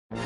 The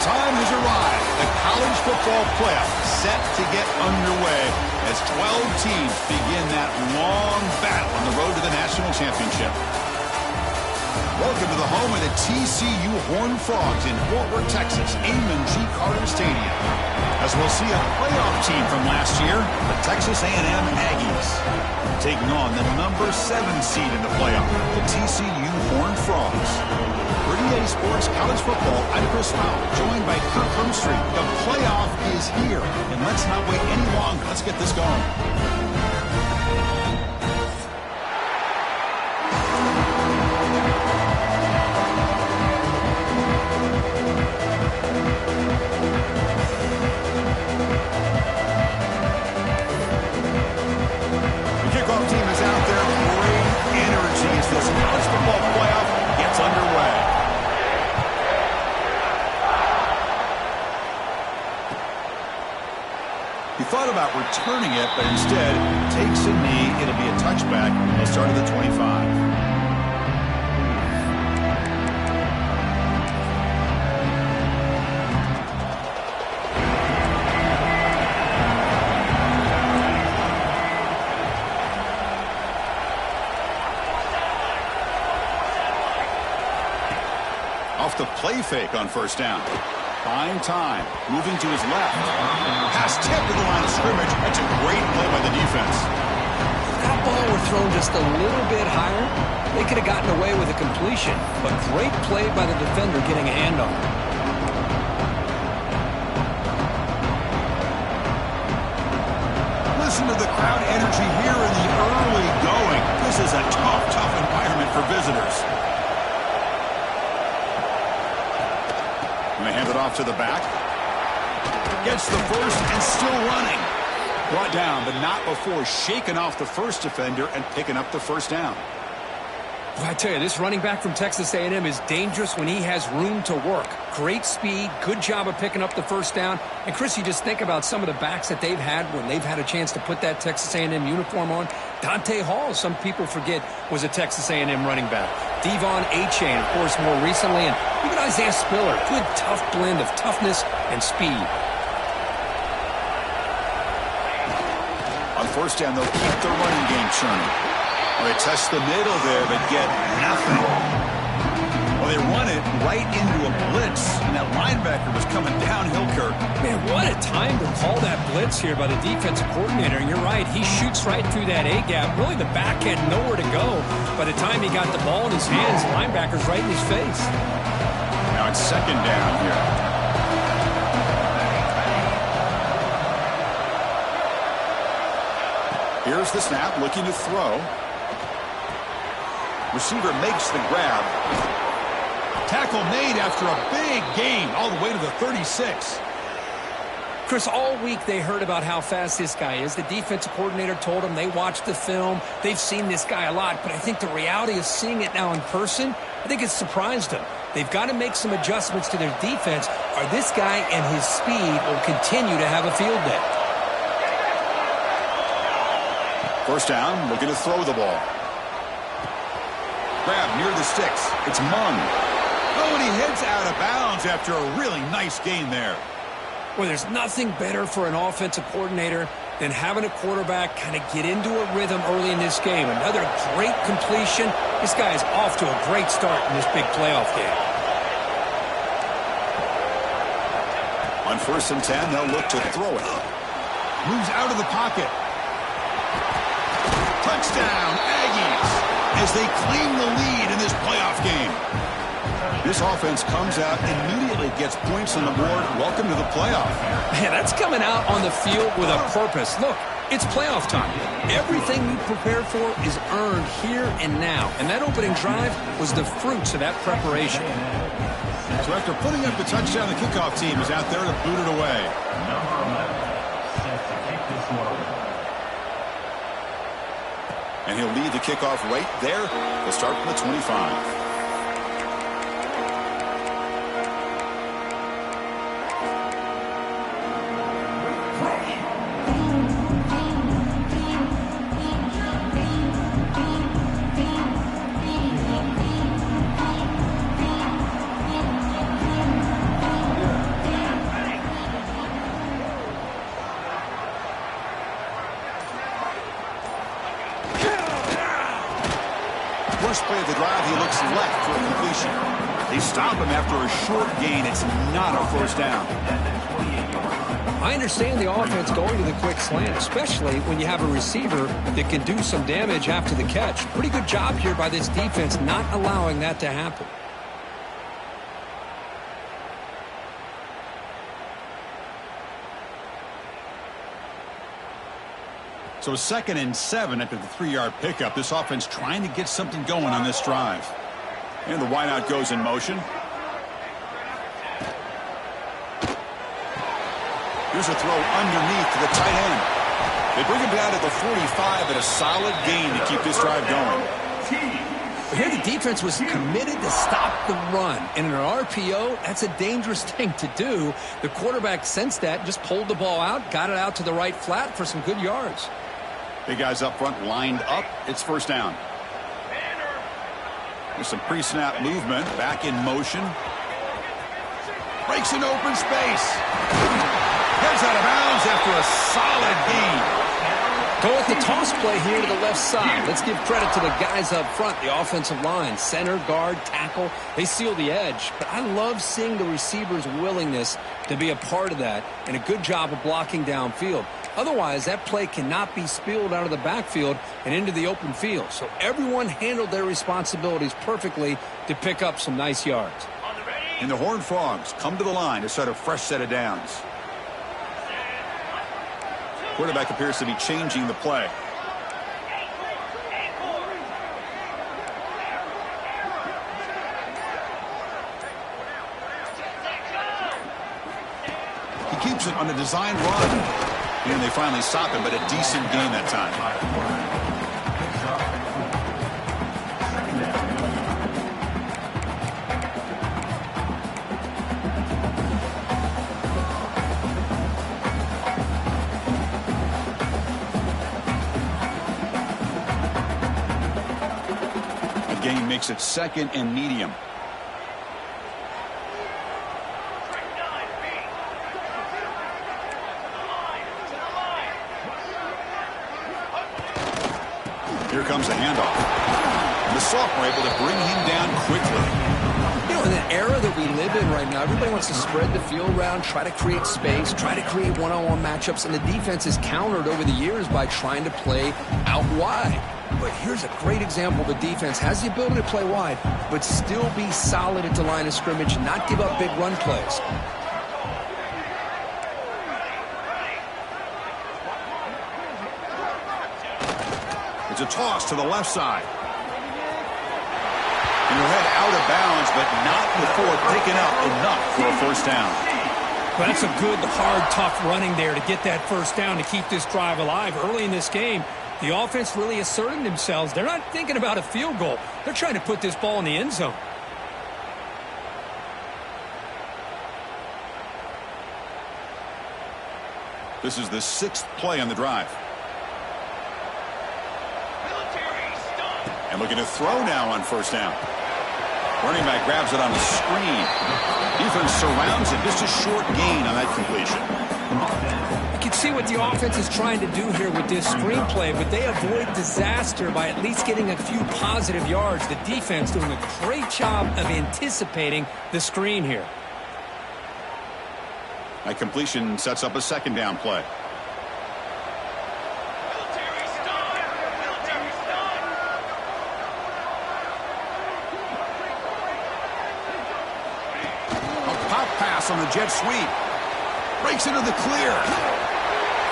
time has arrived. The college football playoff set to get underway as 12 teams begin that long battle on the road to the national championship. Welcome to the home of the TCU Horned Frogs in Fort Worth, Texas, Amon G. Carter Stadium. As we'll see a playoff team from last year, the Texas A&M Aggies, taking on the number 7 seed in the playoff, the TCU Horned Frogs. For EA Sports College Football, I'm Chris Fowler, joined by Kirk Hermstreet. The playoff is here, and let's not wait any longer. Let's get this going. The kickoff team is out there. Great energy as this college football playoff gets underway. He thought about returning it, but instead takes a knee. It'll be a touchback. They'll start at the 25. Off the play fake on first down. Buying time, moving to his left. Pass tipped to the line of scrimmage. That's a great play by the defense. If that ball were thrown just a little bit higher, they could have gotten away with a completion. But great play by the defender getting a hand on it. Listen to the crowd energy here in the early going. This is a tough environment for visitors. to the back. Gets the first and still running. Brought down, but not before shaking off the first defender and picking up the first down. Well, I tell you, this running back from Texas A&M is dangerous when he has room to work. Great speed, good job of picking up the first down. And, Chris, you just think about some of the backs that they've had when they've had a chance to put that Texas A&M uniform on. Dante Hall, some people forget, was a Texas A&M running back. Devon Achane, of course, more recently. And even Isaiah Spiller, good, tough blend of toughness and speed. On first down, they'll keep their running game churning. Well, they test the middle there, but get nothing. Well, they run it right into a blitz, and that linebacker was coming downhill, Kirk. Man, what a time to call that blitz here by the defensive coordinator. And you're right, he shoots right through that A-gap. Really, the back had nowhere to go. By the time he got the ball in his hands, the linebacker's right in his face. Now it's second down here. Here's the snap, looking to throw. Receiver makes the grab. Tackle made after a big gain all the way to the 36. Chris, all week they heard about how fast this guy is. The defensive coordinator told them they watched the film. They've seen this guy a lot, but I think the reality of seeing it now in person, I think it's surprised them. They've got to make some adjustments to their defense, or this guy and his speed will continue to have a field day. First down, looking to throw the ball. Grab near the sticks. It's Mung. Oh, and he heads out of bounds after a really nice gain there. Well, there's nothing better for an offensive coordinator than having a quarterback kind of get into a rhythm early in this game. Another great completion. This guy is off to a great start in this big playoff game. On first and 10, they'll look to throw it. Moves out of the pocket. Touchdown, Aggies, as they claim the lead in this playoff game. This offense comes out, immediately gets points on the board. Welcome to the playoff. Man, that's coming out on the field with a purpose. Look, it's playoff time. Everything you prepared for is earned here and now. And that opening drive was the fruits of that preparation. So after putting up the touchdown, the kickoff team is out there to boot it away. And he'll lead the kickoff right there. He'll start from the 25. First play of the drive, he looks left for a completion. They stop him after a short gain. It's not a first down. I understand the offense going to the quick slant, especially when you have a receiver that can do some damage after the catch. Pretty good job here by this defense not allowing that to happen. So 2nd and 7 after the 3-yard pickup. This offense trying to get something going on this drive. And the wideout goes in motion. Here's a throw underneath to the tight end. They bring him down at the 45 at a solid gain to keep this drive going. But here the defense was committed to stop the run. And in an RPO, that's a dangerous thing to do. The quarterback sensed that, just pulled the ball out, got it out to the right flat for some good yards. Big guys up front lined up. It's first down. There's some pre-snap movement. Back in motion. Breaks an open space. Heads out of bounds after a solid gain. Go with the toss play here to the left side. Let's give credit to the guys up front, the offensive line. Center, guard, tackle. They seal the edge. But I love seeing the receiver's willingness to be a part of that and a good job of blocking downfield. Otherwise, that play cannot be spilled out of the backfield and into the open field. So everyone handled their responsibilities perfectly to pick up some nice yards. And the Horned Frogs come to the line to start a fresh set of downs. Quarterback appears to be changing the play. keeps it on a design run. And they finally stop him, but a decent gain that time. A gain makes it 2nd and medium. Here comes the handoff. And the sophomore able to bring him down quickly. You know, in the era that we live in right now, everybody wants to spread the field around, try to create space, try to create one-on-one matchups, and the defense is countered over the years by trying to play out wide. But here's a great example. The defense has the ability to play wide, but still be solid at the line of scrimmage, not give up big run plays. It's a toss to the left side. And he'll head out of bounds, but not before picking up enough for a first down. Well, that's a good, hard, tough running there to get that first down to keep this drive alive. Early in this game, the offense really asserting themselves. They're not thinking about a field goal. They're trying to put this ball in the end zone. This is the 6th play on the drive. And looking to throw now on first down. Running back grabs it on the screen. Defense surrounds it. Just a short gain on that completion. You can see what the offense is trying to do here with this screenplay, but they avoid disaster by at least getting a few positive yards. The defense doing a great job of anticipating the screen here. That completion sets up a 2nd down play. Pass on the jet sweep. Breaks into the clear.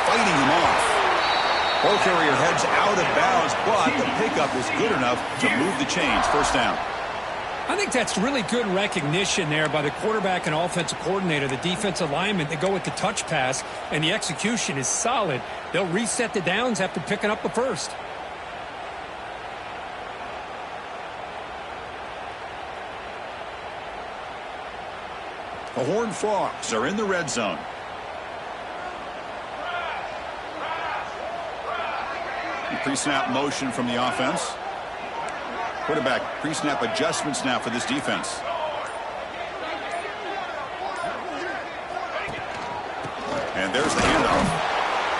Fighting him off. Ball carrier heads out of bounds, but the pickup is good enough to move the chains. First down. I think that's really good recognition there by the quarterback and offensive coordinator, the defensive lineman. They go with the touch pass, and the execution is solid. They'll reset the downs after picking up the first. The Horned Frogs are in the red zone. Pre-snap motion from the offense. Quarterback pre-snap adjustments now for this defense. And there's the handoff.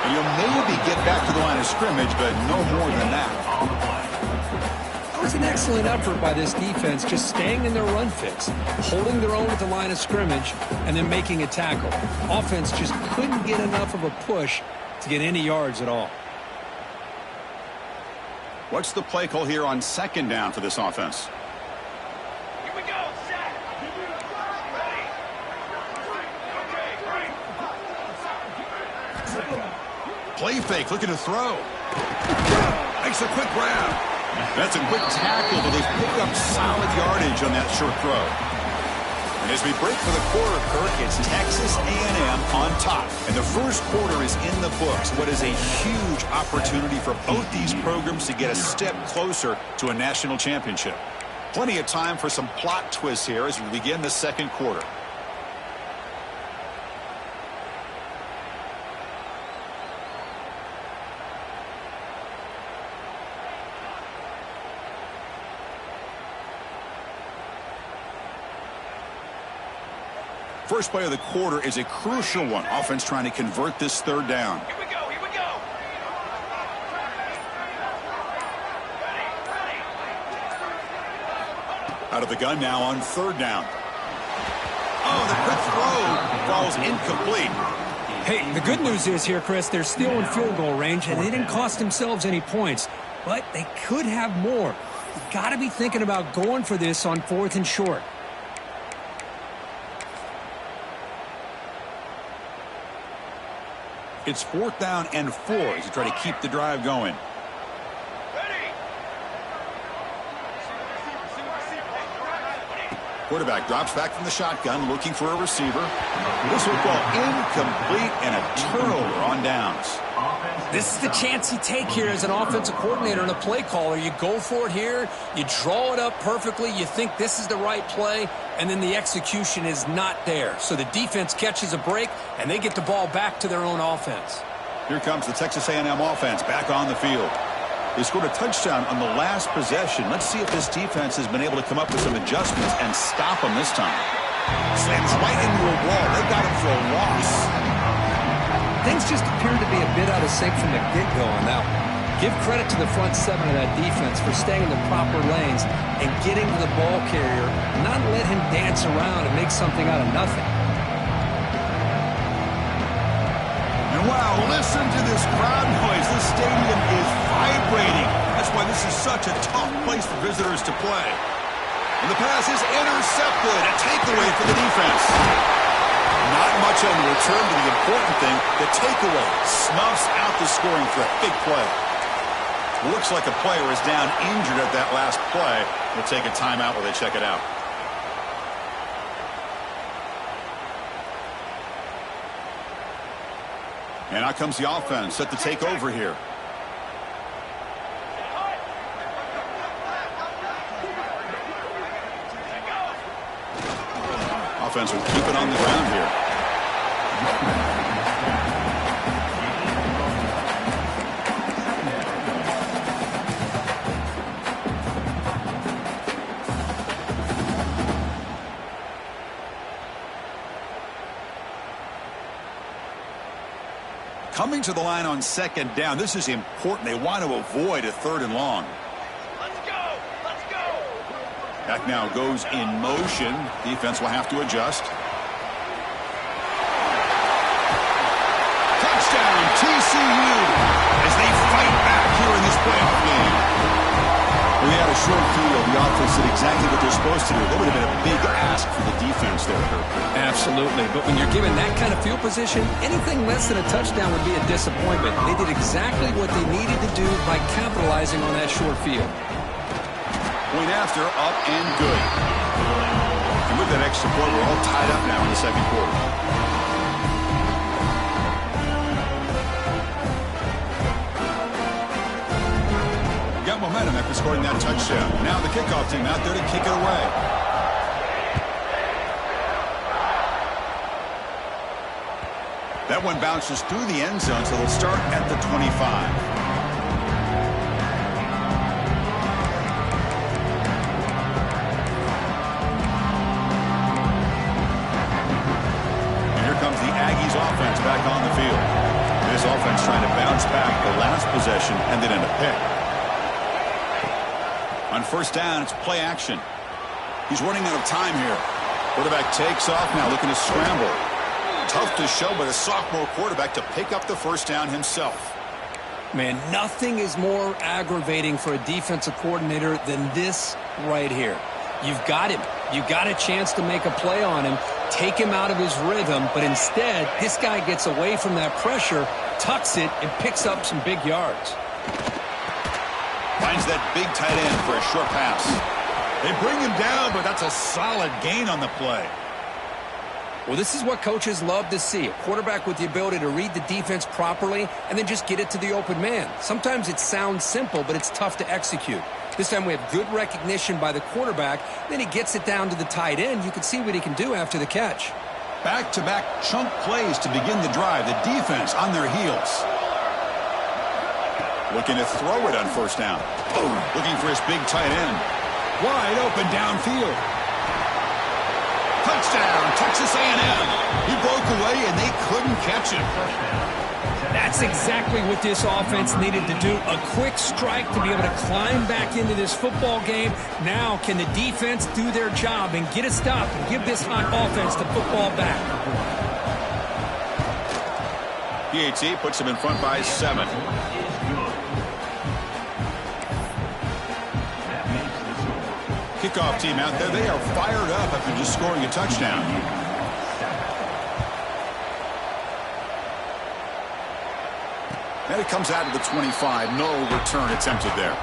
And you'll maybe get back to the line of scrimmage, but no more than that. It was an excellent effort by this defense, just staying in their run fits, holding their own at the line of scrimmage, and then making a tackle. Offense just couldn't get enough of a push to get any yards at all. What's the play call here on 2nd down for this offense? Here we go, set. Ready. Play fake, looking to throw. Makes a quick grab. That's a quick tackle, but they pick up solid yardage on that short throw. And as we break for the quarter, Kirk, it's Texas A&M on top. And the first quarter is in the books. What is a huge opportunity for both these programs to get a step closer to a national championship. Plenty of time for some plot twists here as we begin the 2nd quarter. First play of the quarter is a crucial one. Offense trying to convert this 3rd down. Here we go, here we go. Out of the gun now on 3rd down. Oh, the quick throw falls incomplete. Hey, the good news is here, Chris, they're still in field goal range, and they didn't cost themselves any points. But they could have more. You've got to be thinking about going for this on 4th and short. It's 4th down and 4 as you try to keep the drive going. Quarterback drops back from the shotgun, looking for a receiver. This will fall incomplete and a turnover on downs. This is the chance you take here as an offensive coordinator and a play caller. You go for it here, you draw it up perfectly, you think this is the right play, and then the execution is not there. So the defense catches a break, and they get the ball back to their own offense. Here comes the Texas A&M offense back on the field. They scored a touchdown on the last possession. Let's see if this defense has been able to come up with some adjustments and stop them this time. Slams right into a wall. They got him for a loss. Things just appeared to be a bit out of sync from the get-go on that one. Give credit to the front seven of that defense for staying in the proper lanes and getting to the ball carrier, not let him dance around and make something out of nothing. And wow, listen to this crowd noise. This stadium is vibrating. That's why this is such a tough place for visitors to play. And the pass is intercepted. A takeaway for the defense. Not much on the return, but the important thing, the takeaway snuffs out the scoring threat. Big play. Looks like a player is down injured at that last play. We'll take a timeout while they check it out. And out comes the offense set to take over here. Offense will keep it on the ground here. Coming to the line on second down. This is important. They want to avoid a third and long. Let's go! Let's go! Back now goes in motion. Defense will have to adjust. Touchdown, TCU, as they fight back here in this playoff game. We had a short field. The offense did exactly what they're supposed to do. That would have been a big ask for the defense there, Kirk. Absolutely. But when you're given that kind of field position, anything less than a touchdown would be a disappointment. They did exactly what they needed to do by capitalizing on that short field. Point after, up and good. And with that extra point, we're all tied up now in the second quarter. Got momentum after scoring that touchdown. Now the kickoff team out there to kick it away. That one bounces through the end zone, so they'll start at the 25. Offense back on the field. This offense trying to bounce back the last possession and then end a pick. On first down, it's play action. He's running out of time here. Quarterback takes off now, looking to scramble. Tough to show, but a sophomore quarterback to pick up the first down himself. Man, nothing is more aggravating for a defensive coordinator than this right here. You've got him. You've got a chance to make a play on him, take him out of his rhythm, but instead, this guy gets away from that pressure, tucks it, and picks up some big yards. Finds that big tight end for a short pass. They bring him down, but that's a solid gain on the play. Well, this is what coaches love to see. A quarterback with the ability to read the defense properly and then just get it to the open man. Sometimes it sounds simple, but it's tough to execute. This time we have good recognition by the quarterback. Then he gets it down to the tight end. You can see what he can do after the catch. Back-to-back chunk plays to begin the drive. The defense on their heels. Looking to throw it on first down. Looking for his big tight end. Wide open downfield. Touchdown, Texas A&M. He broke away, and they couldn't catch him. That's exactly what this offense needed to do. A quick strike to be able to climb back into this football game. Now, can the defense do their job and get a stop and give this hot offense the football back? PAT puts him in front by 7. Kickoff team out there. They are fired up after just scoring a touchdown. And it comes out of the 25. No return attempted there.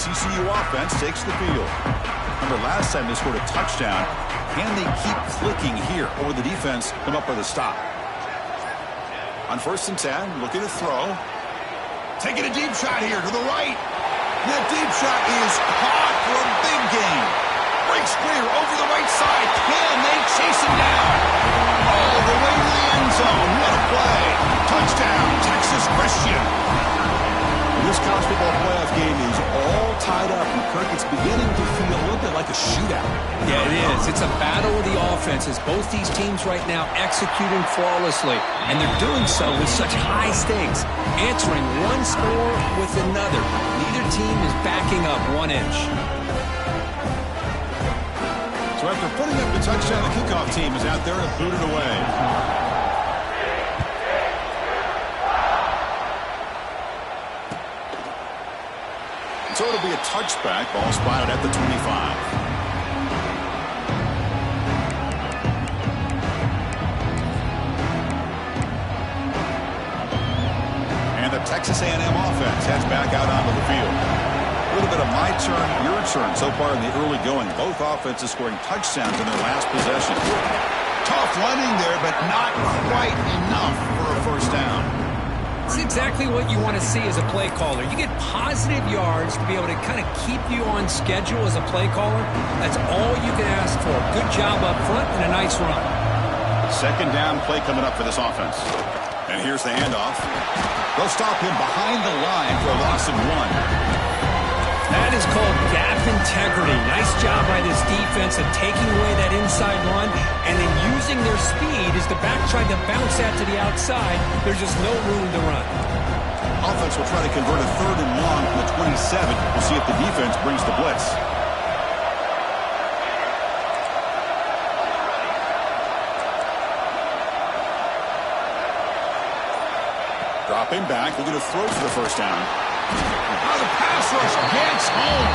TCU offense takes the field. Remember, last time they scored a touchdown. Can they keep clicking here, or will the defense come up with a stop? On 1st and 10, looking to throw. Taking a deep shot here to the right. That deep shot is caught for a big gain. Breaks clear over the right side. Can they chase him down? All the way to the end zone. What a play. Touchdown, Texas Christian. This college football playoff game is all tied up, and Kirk, it's beginning to feel a little bit like a shootout. Yeah, it is. It's a battle of the offenses. Both these teams right now executing flawlessly, and they're doing so with such high stakes, answering one score with another. Neither team is backing up 1 inch. So after putting up the touchdown, the kickoff team is out there and booted away. So it'll be a touchback. Ball spotted at the 25. And the Texas A&M offense heads back out onto the field. A little bit of my turn, your turn so far in the early going. Both offenses scoring touchdowns in their last possession. Tough running there, but not quite enough for a first down. It's exactly what you want to see as a play caller. You get positive yards to be able to kind of keep you on schedule as a play caller. That's all you can ask for. Good job up front and a nice run. 2nd down play coming up for this offense. And here's the handoff. They'll stop him behind the line for a loss of 1. That is called gap integrity. Nice job by this defense of taking away that inside run and then using their speed as the back tried to bounce that to the outside. There's just no room to run. Offense will try to convert a 3rd and long from the 27. We'll see if the defense brings the blitz. Dropping back, looking to throw for the first down. Now the pass rush gets home.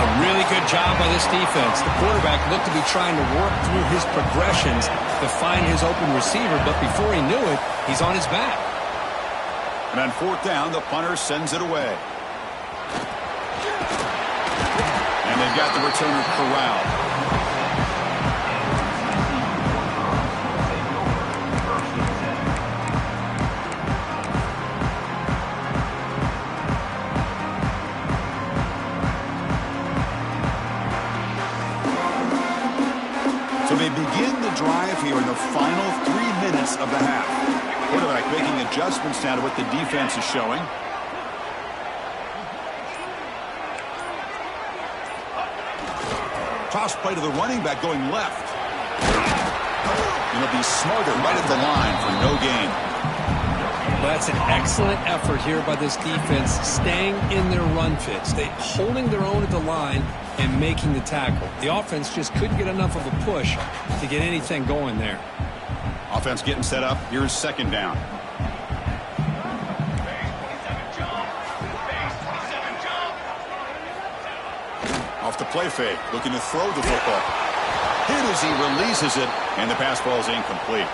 A really good job by this defense. The quarterback looked to be trying to work through his progressions to find his open receiver, but before he knew it, he's on his back. And on 4th down, the punter sends it away. And they've got the returner corralled. They begin the drive here in the final 3 minutes of the half. Quarterback making adjustments now to what the defense is showing. Toss play to the running back going left. And he'll be smarter right at the line for no gain. That's an excellent effort here by this defense, staying in their run fits. They holding their own at the line and making the tackle. The offense just couldn't get enough of a push to get anything going there. Offense getting set up. Here's 2nd down. Off the play fake, looking to throw the football. Hit as he releases it, and the pass ball is incomplete.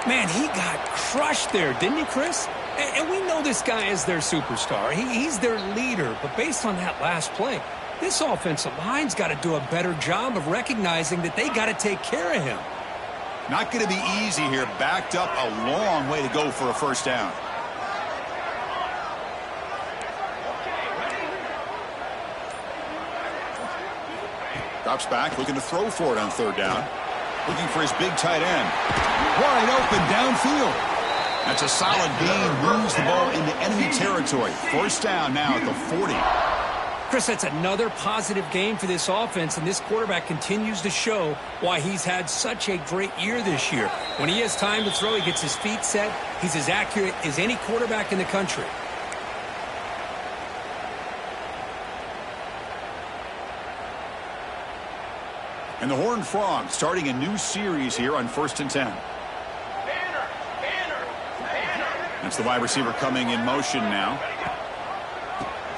Man, he got crushed there, didn't he, Chris? And we know this guy is their superstar. He's their leader. But based on that last play, this offensive line's got to do a better job of recognizing that they got to take care of him. Not going to be easy here. Backed up a long way to go for a first down. Drops back, looking to throw for it on 3rd down. Looking for his big tight end. Wide open downfield. That's a solid gain. Moves the ball into enemy territory. First down now at the 40. Chris, that's another positive game for this offense, and this quarterback continues to show why he's had such a great year this year. When he has time to throw, he gets his feet set. He's as accurate as any quarterback in the country. And the Horned Frogs starting a new series here on 1st and 10. That's the wide receiver coming in motion now.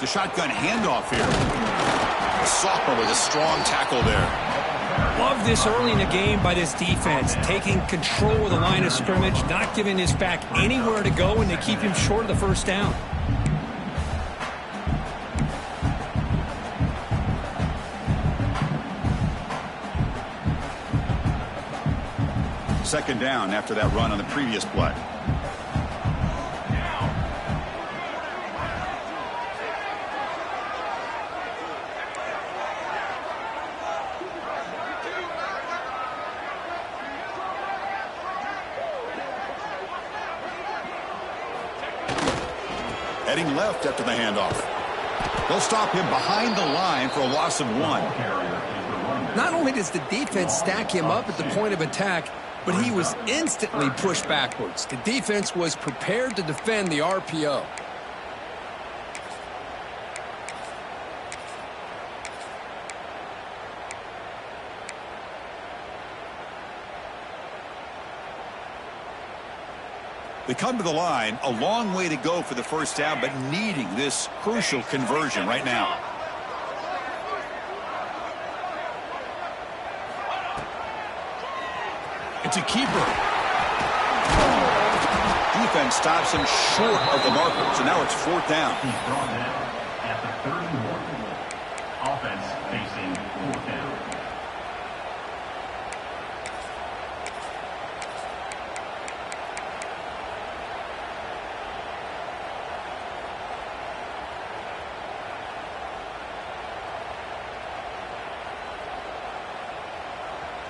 The shotgun handoff here. The sophomore with a strong tackle there. Love this early in the game by this defense, taking control of the line of scrimmage, not giving his back anywhere to go, and they keep him short of the first down. second down after that run on the previous play. Heading left after the handoff. They'll stop him behind the line for a loss of 1. Not only does the defense stack him up at the point of attack, but he was instantly pushed backwards. The defense was prepared to defend the RPO. They come to the line, a long way to go for the first down, but needing this crucial conversion right now. It's a keeper. Defense stops him short of the marker, so now it's 4th down. He's brought down at the 31. Offense facing 4th down.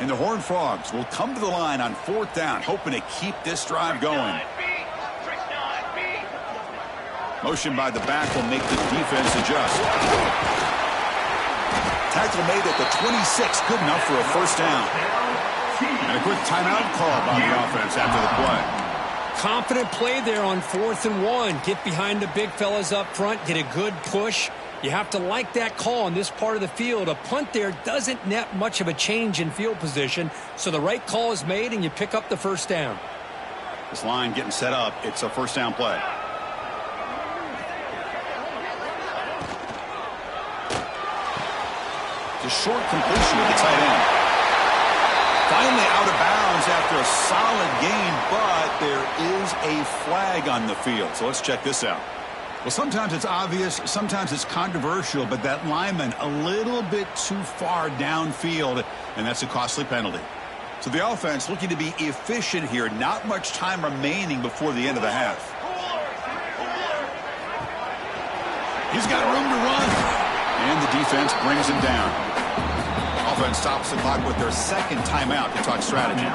And the Horned Frogs will come to the line on 4th down, hoping to keep this drive going. Motion by the back will make the defense adjust. Tackle made at the 26, good enough for a first down. And a quick timeout call by the offense after the play. Confident play there on 4th and 1. Get behind the big fellas up front, get a good push. You have to like that call in this part of the field. A punt there doesn't net much of a change in field position, so the right call is made and you pick up the first down. This line getting set up. It's a first down play. The short completion to the tight end. Finally out of bounds after a solid gain, but there is a flag on the field. So let's check this out. Well, sometimes it's obvious, sometimes it's controversial, but that lineman a little bit too far downfield, and that's a costly penalty. So the offense looking to be efficient here. Not much time remaining before the end of the half. He's got room to run. And the defense brings him down. Offense stops the clock with their second timeout to talk strategy.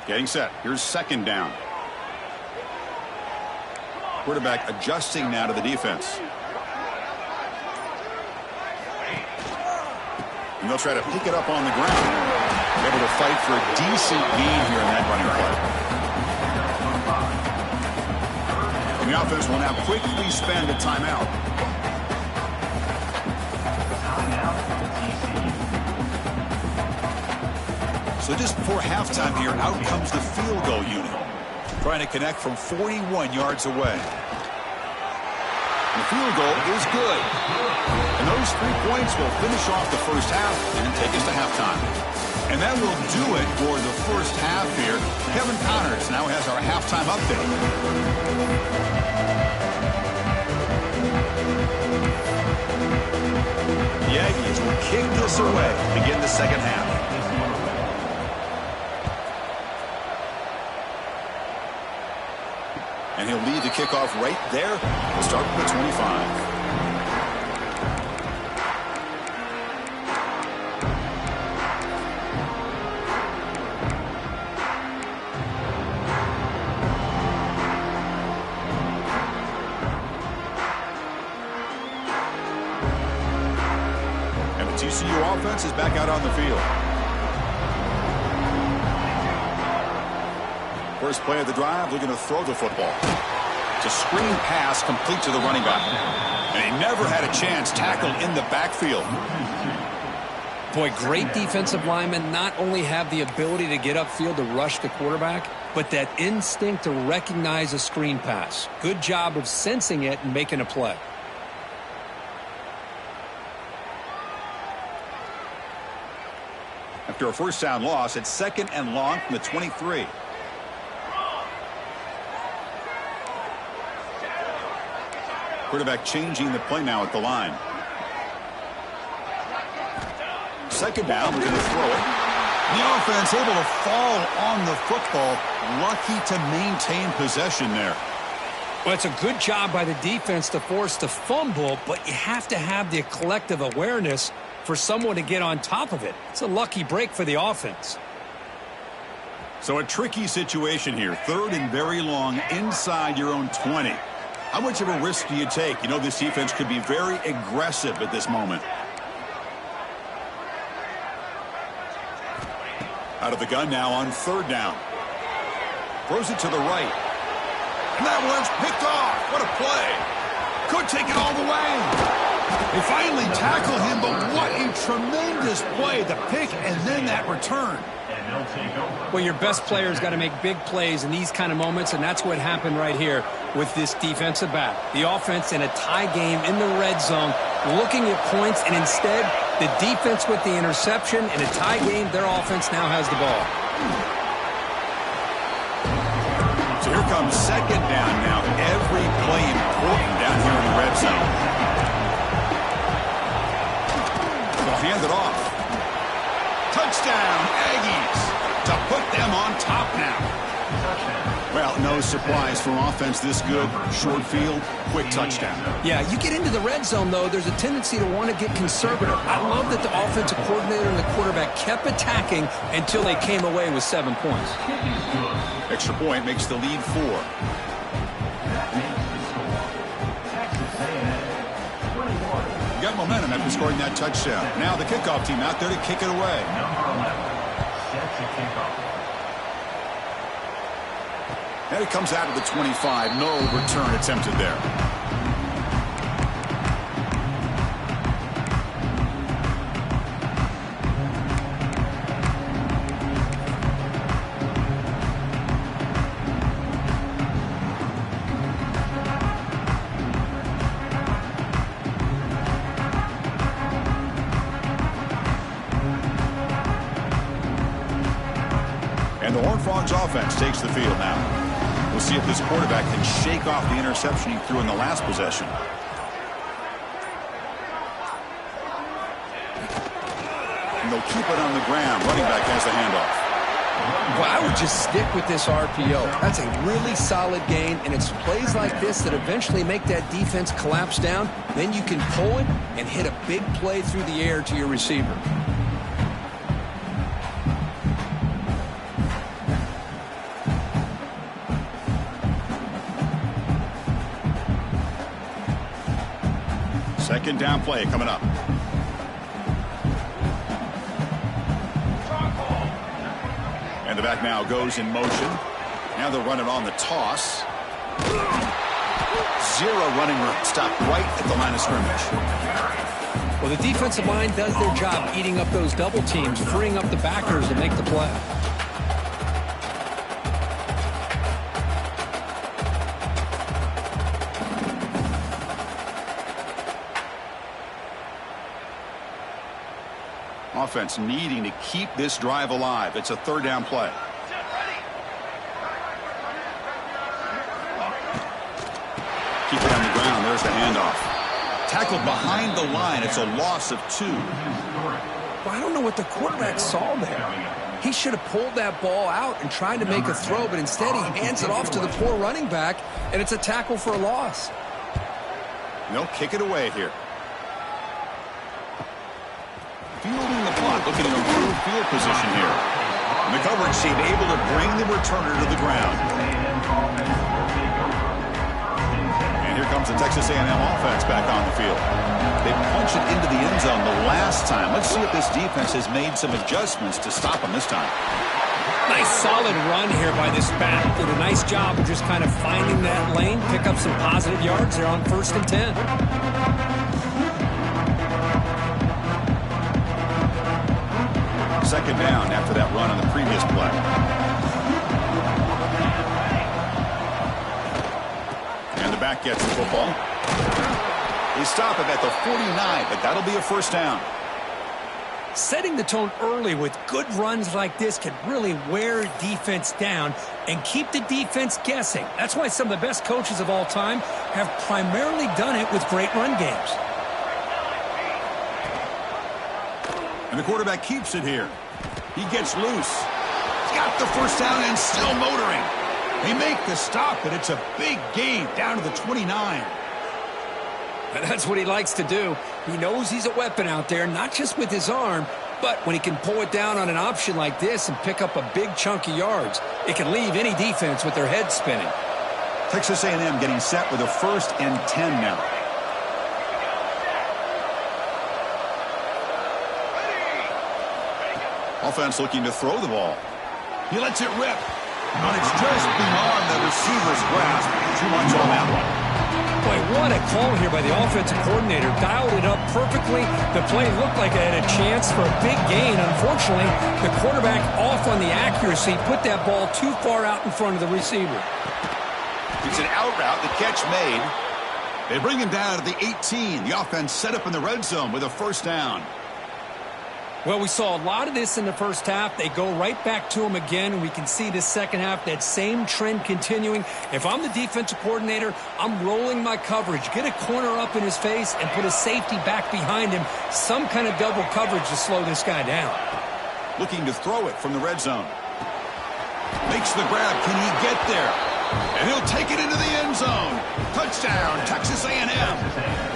Getting set. Here's second down. Quarterback adjusting now to the defense. And they'll try to pick it up on the ground. Able to fight for a decent gain here in that running play. And the offense will now quickly spend a timeout. So just before halftime here, out comes the field goal unit. Trying to connect from 41 yards away. And the field goal is good. And those 3 points will finish off the first half and take us to halftime. And that will do it for the first half here. Kevin Connors now has our halftime update. The Aggies will kick this away to begin the second half. And he'll lead the kickoff right there. We'll start with the 25. And the TCU offense is back out on the field. First play of the drive, looking to throw the football. It's a screen pass complete to the running back. And he never had a chance tackled in the backfield. Boy, great defensive linemen not only have the ability to get upfield to rush the quarterback, but that instinct to recognize a screen pass. Good job of sensing it and making a play. After a first down loss, it's 2nd and long from the 23. Quarterback changing the play now at the line. 2nd down, we're going to throw it. The offense able to fall on the football. Lucky to maintain possession there. Well, it's a good job by the defense to force the fumble, but you have to have the collective awareness for someone to get on top of it. It's a lucky break for the offense. So a tricky situation here. 3rd and very long inside your own 20. How much of a risk do you take? You know this defense could be very aggressive at this moment. Out of the gun now on 3rd down. Throws it to the right. And that one's picked off. What a play. Could take it all the way. They finally tackle him, but what a tremendous play. The pick and then that return. Well, your best player's got to make big plays in these kind of moments, and that's what happened right here with this defensive back. The offense in a tie game in the red zone, looking at points, and instead, the defense with the interception. In a tie game, their offense now has the ball. So here comes 2nd down now. Every play important down here in the red zone. They'll hand it off. Touchdown, Aggies, to put them on top now. Well, no surprise for offense this good. Short field, quick touchdown. Yeah, you get into the red zone, though, there's a tendency to want to get conservative. I love that the offensive coordinator and the quarterback kept attacking until they came away with 7 points. Extra point makes the lead 4. Got momentum after scoring that touchdown. Now the kickoff team out there to kick it away. And it comes out of the 25. No return attempted there. And the Horned Frogs offense takes the field now. We'll see if this quarterback can shake off the interception he threw in the last possession. And they'll keep it on the ground. Running back has the handoff. Well, I would just stick with this RPO. That's a really solid gain, and it's plays like this that eventually make that defense collapse down. Then you can pull it and hit a big play through the air to your receiver. Second down play coming up. And the back now goes in motion. Now they'll run it on the toss. 0 running room. Stopped right at the line of scrimmage. Well, the defensive line does their job eating up those double teams, freeing up the backers to make the play. Offense needing to keep this drive alive. It's a 3rd down play. Keep it on the ground. There's the handoff. Tackled behind the line. It's a loss of 2. Well, I don't know what the quarterback saw there. He should have pulled that ball out and tried to make a throw, but instead he hands it off to the poor running back, and it's a tackle for a loss. They'll kick it away here. Fielding the clock, looking to improve field position here. And the coverage team able to bring the returner to the ground. And here comes the Texas A&M offense back on the field. They punch it into the end zone the last time. Let's see if this defense has made some adjustments to stop them this time. Nice solid run here by this back. Did a nice job of just kind of finding that lane, pick up some positive yards there on 1st and 10. Second down after that run on the previous play. And the back gets the football. They stop it at the 49, but that'll be a 1st down. Setting the tone early with good runs like this can really wear defense down and keep the defense guessing. That's why some of the best coaches of all time have primarily done it with great run games. And the quarterback keeps it here. He gets loose. He's got the first down and still motoring. They make the stop, but it's a big gain down to the 29. And that's what he likes to do. He knows he's a weapon out there, not just with his arm, but when he can pull it down on an option like this and pick up a big chunk of yards, it can leave any defense with their head spinning. Texas A&M getting set with a 1st and 10 now. Offense looking to throw the ball. He lets it rip. But it's just beyond the receiver's grasp. Too much on that one. Boy, what a call here by the offensive coordinator. Dialed it up perfectly. The play looked like it had a chance for a big gain. Unfortunately, the quarterback off on the accuracy, put that ball too far out in front of the receiver. It's an out route. The catch made. They bring him down to the 18. The offense set up in the red zone with a 1st down. Well, we saw a lot of this in the first half. They go right back to him again, and we can see the second half, that same trend continuing. If I'm the defensive coordinator, I'm rolling my coverage. Get a corner up in his face and put a safety back behind him. Some kind of double coverage to slow this guy down. Looking to throw it from the red zone. Makes the grab. Can he get there? And he'll take it into the end zone. Touchdown, Texas A&M.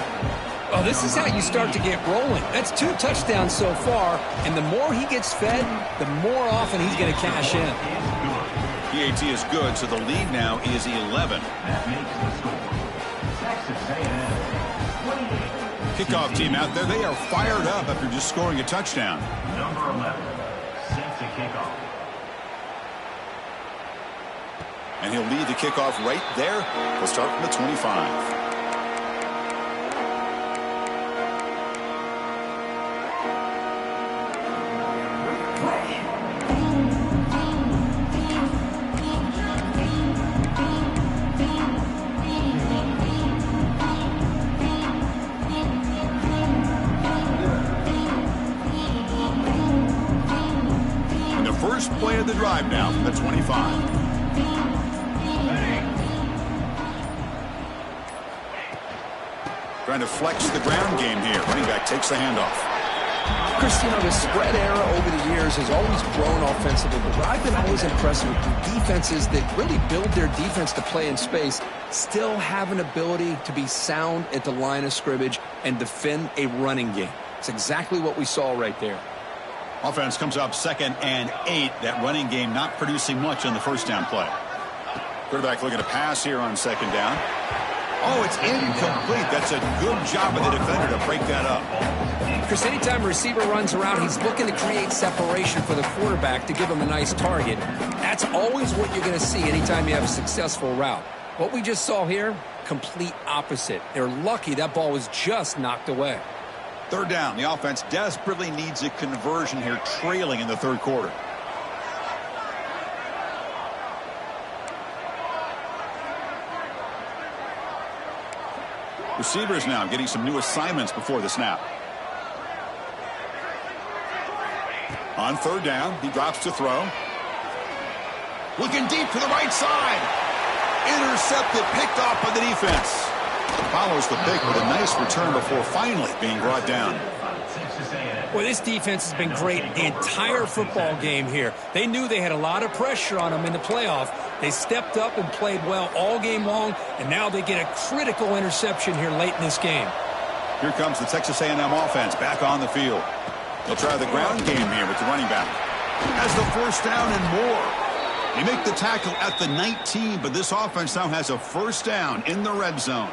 Well, this is how you start to get rolling. That's 2 touchdowns so far, and the more he gets fed, the more often he's going to cash in. PAT is good, so the lead now is 11. That makes the score. Texas A&M 28. Kickoff team out there, they are fired up after just scoring a touchdown. Number 11, set to kickoff. And he'll lead the kickoff right there. We'll start from the 25. Play of the drive now from the 25. Trying to flex the ground game here. Running back takes the handoff. Chris, the spread era over the years has always grown offensively, but what I've been always impressed with defenses that really build their defense to play in space still have an ability to be sound at the line of scrimmage and defend a running game. It's exactly what we saw right there. Offense comes up 2nd and 8. That running game not producing much on the first down play. Quarterback looking to pass here on 2nd down. Oh, it's incomplete. That's a good job of the defender to break that up. Chris, anytime a receiver runs around, he's looking to create separation for the quarterback to give him a nice target. That's always what you're going to see anytime you have a successful route. What we just saw here, complete opposite. They're lucky that ball was just knocked away. 3rd down. The offense desperately needs a conversion here, trailing in the 3rd quarter. Receivers now getting some new assignments before the snap. On 3rd down, he drops to throw. Looking deep to the right side. Intercepted, picked off by the defense. Follows the pick with a nice return before finally being brought down. Well, this defense has been great the entire football game here. They knew they had a lot of pressure on them in the playoff. They stepped up and played well all game long, and now they get a critical interception here late in this game. Here comes the Texas A&M offense back on the field. They'll try the ground game here with the running back. Has the 1st down and more. They make the tackle at the 19, but this offense now has a 1st down in the red zone.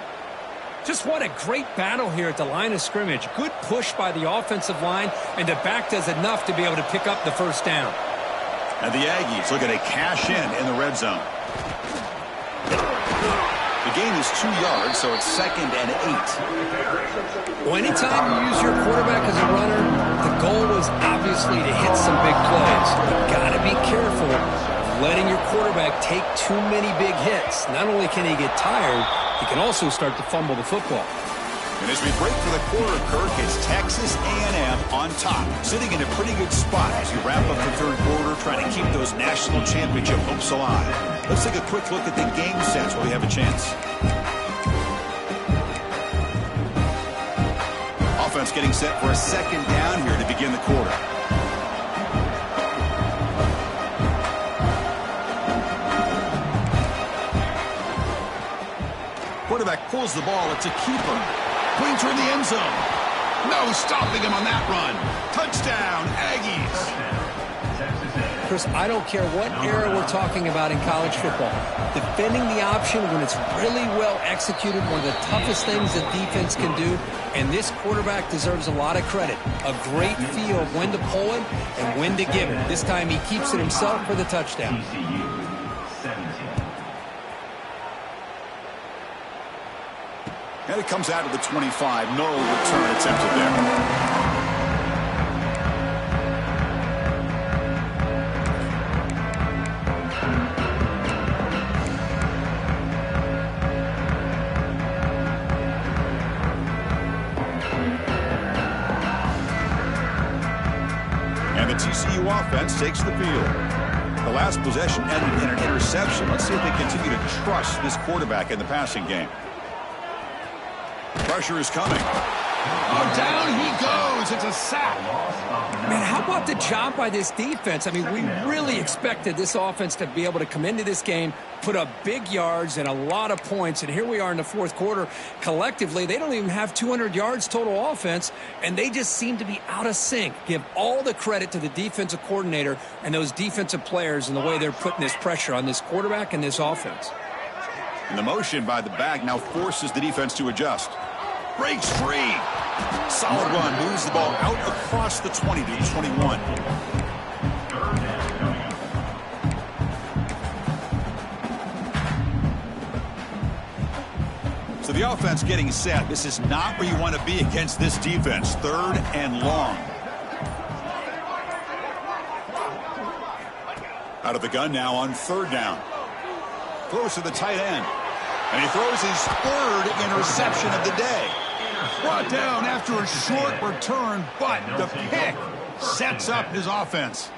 Just what a great battle here at the line of scrimmage. Good push by the offensive line, and the back does enough to be able to pick up the 1st down. And the Aggies looking to cash in the red zone. The gain is 2 yards, so it's 2nd and 8. Well, anytime you use your quarterback as a runner, the goal is obviously to hit some big plays. You've got to be careful of letting your quarterback take too many big hits. Not only can he get tired, he can also start to fumble the football. And as we break for the quarter, Kirk, it's Texas A&M on top, sitting in a pretty good spot as you wrap up the third quarter, trying to keep those national championship hopes alive. Let's take a quick look at the game sets where we have a chance. Offense getting set for a second down here to begin the quarter. Quarterback pulls the ball. It's a keeper. Pointer in the end zone. No stopping him on that run. Touchdown, Aggies. Chris, I don't care what era we're talking about in college football. Defending the option when it's really well executed, one of the toughest things that defense can do, and this quarterback deserves a lot of credit. A great feel of when to pull it and when to give it. This time he keeps it himself for the touchdown. And it comes out of the 25. No return attempted there. And the TCU offense takes the field. The last possession ended in an interception. Let's see if they continue to trust this quarterback in the passing game. Pressure is coming. Oh, down he goes. It's a sack. Man, how about the job by this defense? I mean, we really expected this offense to be able to come into this game, put up big yards and a lot of points, and here we are in the fourth quarter. Collectively, they don't even have 200 yards total offense, and they just seem to be out of sync. Give all the credit to the defensive coordinator and those defensive players and the way they're putting this pressure on this quarterback and this offense. And the motion by the back now forces the defense to adjust. Breaks free. Solid run. Moves the ball out across the 20 to the 21. So the offense getting set. This is not where you want to be against this defense. Third and long. Out of the gun now on third down. Close to the tight end. And he throws his third interception of the day. Brought down after a short return, but the pick sets up his offense.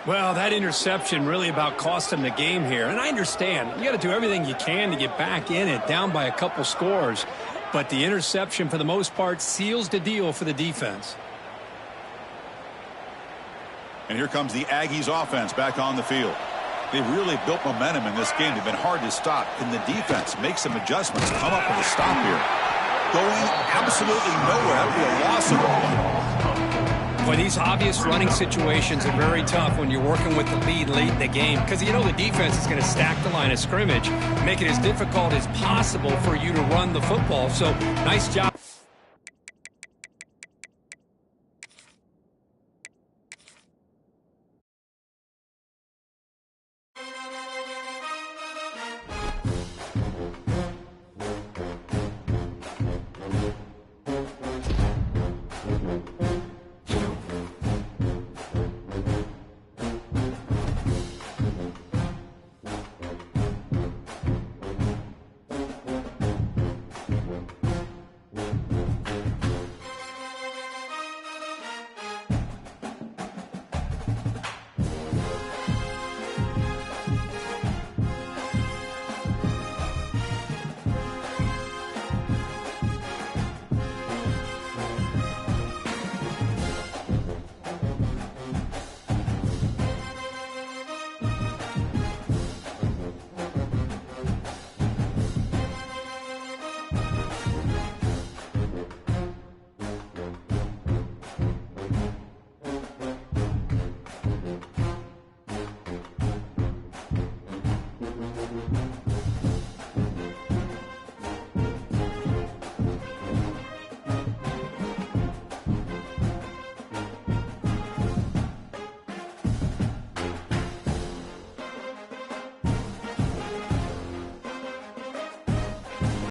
Well, that interception really about cost him the game here. And I understand. You got to do everything you can to get back in it, down by a couple scores. But the interception, for the most part, seals the deal for the defense. And here comes the Aggies offense back on the field. They've really built momentum in this game. They've been hard to stop. Can the defense make some adjustments, come up with a stop here? Going absolutely nowhere. That would be a loss of ball. Boy, these obvious running situations are very tough when you're working with the lead late in the game, because you know the defense is going to stack the line of scrimmage, make it as difficult as possible for you to run the football. So nice job